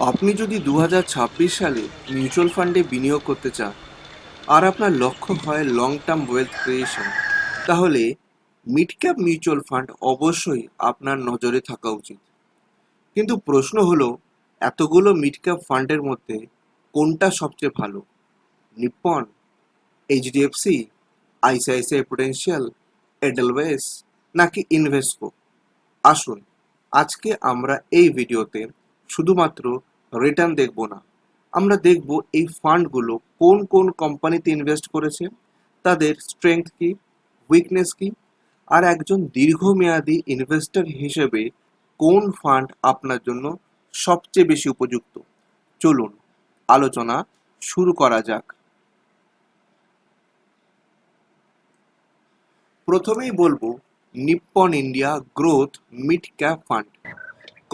আপনি যদি 2026 সালে মিউচুয়াল ফান্ডে বিনিয়োগ করতে চান আর আপনার লক্ষ্য হয় লং টার্ম ওয়েলথ ক্রিয়েশন, তাহলে মিড ক্যাপ মিউচুয়াল ফান্ড অবশ্যই আপনার নজরে থাকা উচিত। কিন্তু প্রশ্ন হলো, এতগুলো মিড ক্যাপ ফান্ডের মধ্যে কোনটা সবচেয়ে ভালো? নিপ্পন, এইচডিএফসি, আইসিআইসিআই প্রুডেন্সিয়াল, এডেলওয়েস নাকি ইনভেস্টকো? আসুন, আজকে আমরা এই ভিডিওতে শুধুমাত্র রিটার্ন দেখব না, আমরা দেখব এই ফান্ডগুলো কোন কোন কোম্পানিতে ইনভেস্ট করেছে, তাদের স্ট্রেংথ কি, উইকনেস কি, আর একজন দীর্ঘমেয়াদী ইনভেস্টর হিসেবে কোন ফান্ড আপনার জন্য সবচেয়ে বেশি উপযুক্ত। চলুন আলোচনা শুরু করা যাক। প্রথমেই বলবো Nippon India growth mid cap fund.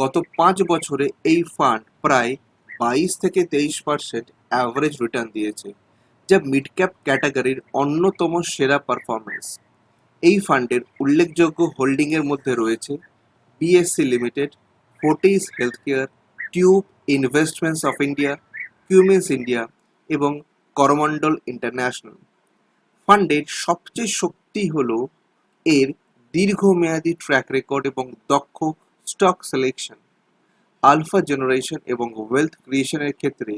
গত 5 বছরে এই ফান্ড প্রায় 22 থেকে 23% অ্যাভারেজ রিটার্ন দিয়েছে, যা মিড ক্যাপ ক্যাটাগরির অন্যতম সেরা পারফরমেন্স। এই ফান্ডের উল্লেখযোগ্য হোল্ডিংয়ের মধ্যে রয়েছে BSE Limited, Fortis Healthcare, Tube Investments of India, Cummins India এবং করমন্ডল ইন্টারন্যাশনাল। ফান্ডের সবচেয়ে শক্তি হল এর দীর্ঘমেয়াদী ট্র্যাক রেকর্ড এবং দক্ষ স্টক সিলেকশন। আলফা জেনারেশন এবং ওয়েলথ ক্রিয়েশনের ক্ষেত্রে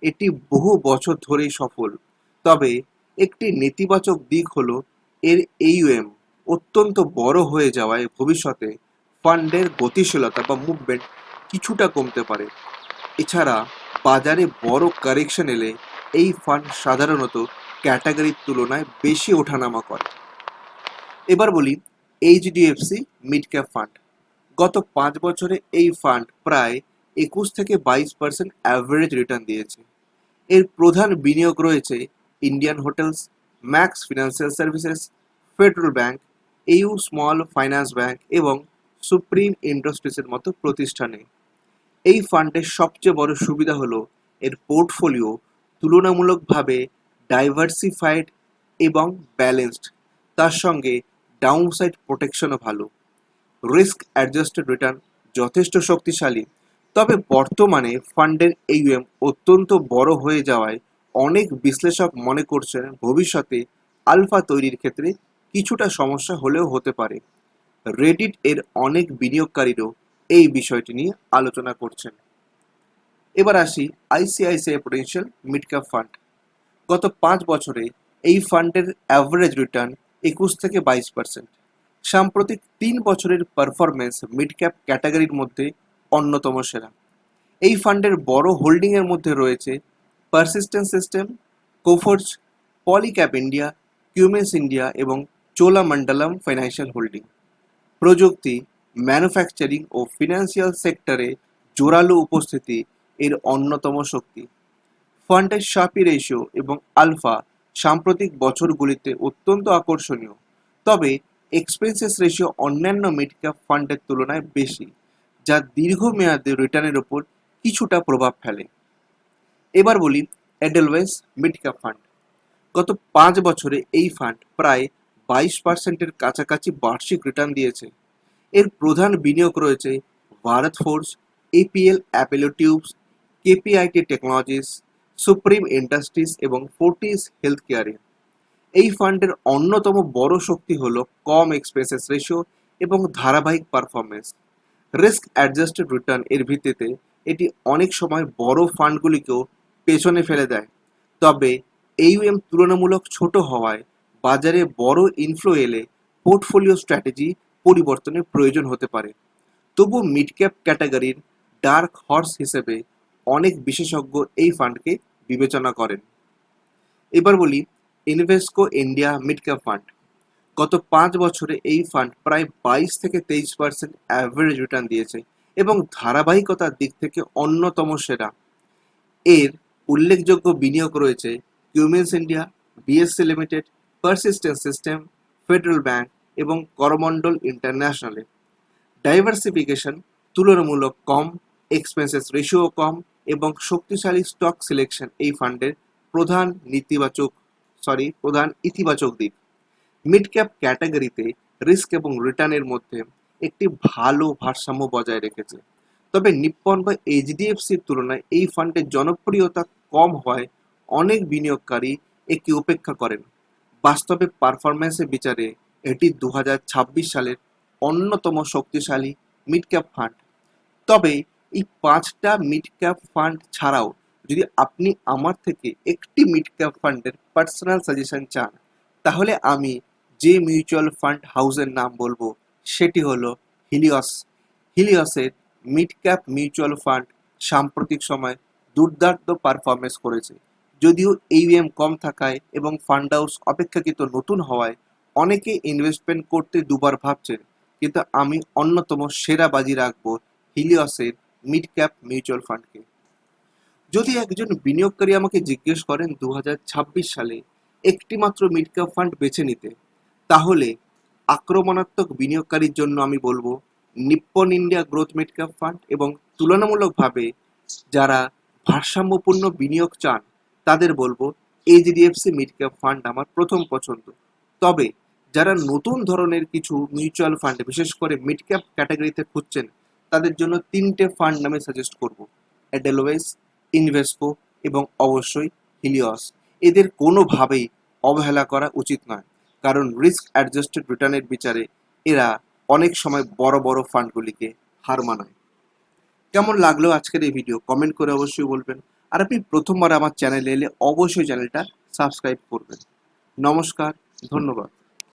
এটি বহু বছর ধরেই সফল। তবে একটি নেতিবাচক দিক হলো এর AUM অত্যন্ত বড় হয়ে যাওয়ায় ভবিষ্যতে ফান্ডের গতিশীলতা বা মুভমেন্ট কিছুটা কমতে পারে। এছাড়া বাজারে বড় কারেকশন এলে এই ফান্ড সাধারণত ক্যাটাগরির তুলনায় বেশি ওঠানামা করে। এবার বলি এইচডিএফসি মিড ক্যাপ ফান্ড। গত 5 বছরে এই ফান্ড প্রায় 21 থেকে 22% অ্যাভারেজ রিটার্ন দিয়েছে। এর প্রধান বিনিয়োগ রয়েছে Indian hotels, max financial services, federal bank, EU small finance bank এবং সুপ্রিম ইন্ডাস্ট্রিজের মতো প্রতিষ্ঠানে। এই ফান্ডের সবচেয়ে বড় সুবিধা হলো এর পোর্টফোলিও তুলনামূলকভাবে ডাইভার্সিফাইড এবং ব্যালেন্সড, তার সঙ্গে ডাউনসাইড প্রোটেকশনও ভালো। রিস্ক অ্যাডজাস্টেড রিটার্ন যথেষ্ট শক্তিশালী। তবে বর্তমানে ফান্ডের AUM অত্যন্ত বড় হয়ে যাওয়ায় অনেক বিশ্লেষক মনে করছেন ভবিষ্যতে আলফা তৈরির ক্ষেত্রে কিছুটা সমস্যা হলেও হতে পারে। রেডিট এর অনেক বিনিয়োগকারীরও এই বিষয়টি নিয়ে আলোচনা করছেন। এবার আসি ICICI Prudential mid cap fund. গত 5 বছরে এই ফান্ডের অ্যাভারেজ রিটার্ন 21 থেকে 22%। সাম্প্রতিক 3 বছরের পারফরমেন্স মিড ক্যাপ ক্যাটাগরির মধ্যে অন্যতম সেরা। এই ফান্ডের বড় হোল্ডিংয়ের মধ্যে রয়েছে Persistent System, Coforge, Polycab India, Cummins India এবং চোলামণ্ডলম ফাইন্যান্সিয়াল হোল্ডিং। প্রযুক্তি, ম্যানুফ্যাকচারিং ও ফিনান্সিয়াল সেক্টরে জোরালো উপস্থিতি এর অন্যতম শক্তি। ফান্ডের শাপি রেশিও এবং আলফা সাম্প্রতিক বছরগুলিতে অত্যন্ত আকর্ষণীয়। তবে এক্সপেন্সেস রেশিও অন্যান্য মিড ক্যাপ ফান্ডের তুলনায় বেশি, যা দীর্ঘমেয়াদে রিটার্নের উপর কিছুটা প্রভাব ফেলে। এবার বলি এডেলওয়েস মিড ক্যাপ ফান্ড। গত 5 বছরে এই ফান্ড প্রায় 22%-এর কাছাকাছি বার্ষিক রিটার্ন দিয়েছে। এর প্রধান বিনিয়োগ রয়েছে Bharat forge, APL Apollo tubes, KPIT technologies, supreme industries এবং ফোর্টিস হেলথকেয়ারে। এই ফান্ডের অন্যতম বড় শক্তি হল কম এক্সপেন্সেস রেশিও এবং ধারাবাহিক পারফরমেন্স। রিস্ক অ্যাডজাস্টেড রিটার্ন এর ভিত্তিতে এটি অনেক সময় বড় ফান্ডগুলিকেও পেছনে ফেলে দেয়। তবে AUM তুলনামূলক ছোট হওয়ায় বাজারে বড় ইনফ্লো এলে পোর্টফোলিও স্ট্র্যাটেজি পরিবর্তনের প্রয়োজন হতে পারে। তবু মিড ক্যাপ ক্যাটাগরির ডার্ক হর্স হিসেবে অনেক বিশেষজ্ঞ এই ফান্ডকে বিবেচনা করেন। এবার বলি ইনভেস্টকো ইন্ডিয়া মিড ক্যাপ ফান্ড। গত 5 বছরে এই ফান্ড প্রায় 22 থেকে 23% অ্যাভারেজ রিটার্ন দিয়েছে এবং ধারাবাহিকতার দিক থেকে অন্যতম সেরা। এর উল্লেখযোগ্য বিনিয়োগ রয়েছে Cummins India, BSE Limited, Persistent System, Federal Bank এবং করমন্ডল ইন্টারন্যাশনালে। ডাইভার্সিফিকেশন তুলনামূলক কম, এক্সপেন্সেস রেশিও কম এবং শক্তিশালী স্টক সিলেকশন এই ফান্ডের প্রধান ইতিবাচক দিক। মিড ক্যাপ ক্যাটাগরিতে রিস্ক এবং রিটার্নের মধ্যে একটি ভালো ভারসাম্য বজায় রেখেছে। তবে নিপ্পন বা এইচডিএফসির তুলনায় এই ফান্ডের জনপ্রিয়তা কম হওয়ায় অনেক বিনিয়োগকারী একে উপেক্ষা করেন। বাস্তবে পারফরম্যান্সের বিচারে এটি 2026 সালের অন্যতম শক্তিশালী মিড ক্যাপ ফান্ড। তবে এই 5টা মিড ক্যাপ ফান্ড ছাড়াও যদি আপনি আমার থেকে একটি মিড ক্যাপ ফান্ডের পার্সোনাল সাজেশন চান, তাহলে আমি যে মিউচুয়াল ফান্ড হাউসের নাম বলবো সেটি হলো হিলিয়স। হিলিয়সের মিড ক্যাপ মিউচুয়াল ফান্ড সাম্প্রতিক সময়ে দুর্দান্ত পারফরমেন্স করেছে। যদিও AUM কম থাকায় এবং ফান্ড হাউস অপেক্ষাকৃত নতুন হওয়ায় অনেকে ইনভেস্টমেন্ট করতে দুবার ভাবছেন, কিন্তু আমি অন্যতম সেরা বাজি রাখবো হিলিয়সের মিড ক্যাপ মিউচুয়াল ফান্ডকে। যদি একজন বিনিয়োগকারী আমাকে জিজ্ঞেস করেন 2026 সালে একটি মাত্র মিড ক্যাপ ফান্ড বেছে নিতে, তাহলে আক্রমণাত্মক বিনিয়োগকারীর জন্য আমি বলবো Nippon India growth mid cap fund, এবং তুলনামূলকভাবে যারা ভারসাম্যপূর্ণ বিনিয়োগ চান তাদের বলবো এইচডিএফসি মিড ক্যাপ ফান্ড আমার প্রথম পছন্দ। তবে যারা নতুন ধরনের কিছু মিউচুয়াল ফান্ড বিশেষ করে মিড ক্যাপ ক্যাটাগরিতে খুঁজছেন, তাদের জন্য 3টে ফান্ড নামে সাজেস্ট করব: এডেলওয়েস, ইনভেস্কো এবং অবশ্যই হিলিয়স। এদের কোনোভাবেই অবহেলা করা উচিত নয়, কারণ রিস্ক অ্যাডজাস্টেড রিটার্নের বিচারে এরা অনেক সময় বড় বড় ফান্ডগুলিকে হার মানায়। কেমন লাগলো আজকের এই ভিডিও কমেন্ট করে অবশ্যই বলবেন। আর আপনি প্রথমবার আমার চ্যানেলে এলে অবশ্যই চ্যানেলটা সাবস্ক্রাইব করবেন। নমস্কার, ধন্যবাদ।